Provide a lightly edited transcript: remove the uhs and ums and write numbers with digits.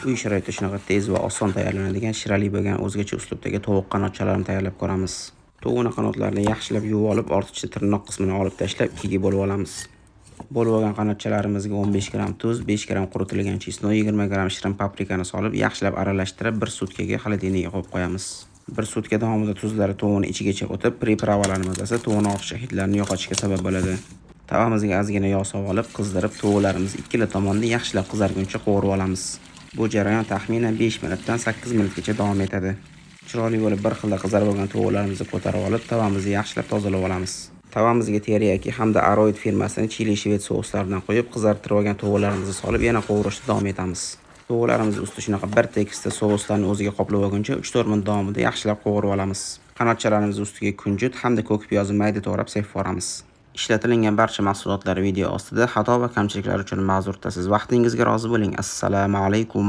Uy sharoitida shunaqa tez va oson tayyorlanadigan shirali bo'lgan o'zgacha uslubdagi tovuq qanotchalarini tayyorlab ko'ramiz. Tovuqning qanotlarini yaxshilab yuvib olib, ortiqcha tirnoq qismini olib tashlab, ikkiga bo'lib olamiz. Bo'lib olgan qanotchalarimizga 15 gram tuz, 5 gram quritilgan chesnok, 20 gram shirin paprikani solib, yaxshilab aralashtirib, 1 sutkaga xolodilnikga qo'yib qo'yamiz. 1 sutka davomida tuzlari tovuqning ichigacha o'tib, pripravalarimiz esa tovuqning oqishqa hidlarini yo'qotishga sabab bo'ladi. Tavamizga ozgina yog' solib olib, qizdirib, tovuqlarimizni ikkala tomondan yaxshilab qizarguncha qovurib olamiz. Bu jarayon taxminan 5 minutdan 8 minutgacha davom etadi. Chiroyli bo'lib bir xilda qizarib olgan tovuqlarimizni ko'tarib olib, tavamizni yaxshilab tozalab olamiz. Tavamizga teriyaki hamda Aroid firmasining chili shved souslaridan qo'yib, qizartirib olgan tovuqlarimizni solib, yana qovurishda davom etamiz. Tovuqlarimizni usti shunaqa bir tekisda souslarni o'ziga qoplab olguncha 3-4 minut davomida yaxshilab qovurib olamiz. Qanotchalarimizni ustiga kunjut hamda ko'k piyozni mayda to'g'rab sepib olamiz. Ishlatilgan barcha mahsulotlar video ostida xato va kamchiliklar uchun ma'zur tutasiz. Vaqtingizga rozi bo'ling. Assalomu alaykum.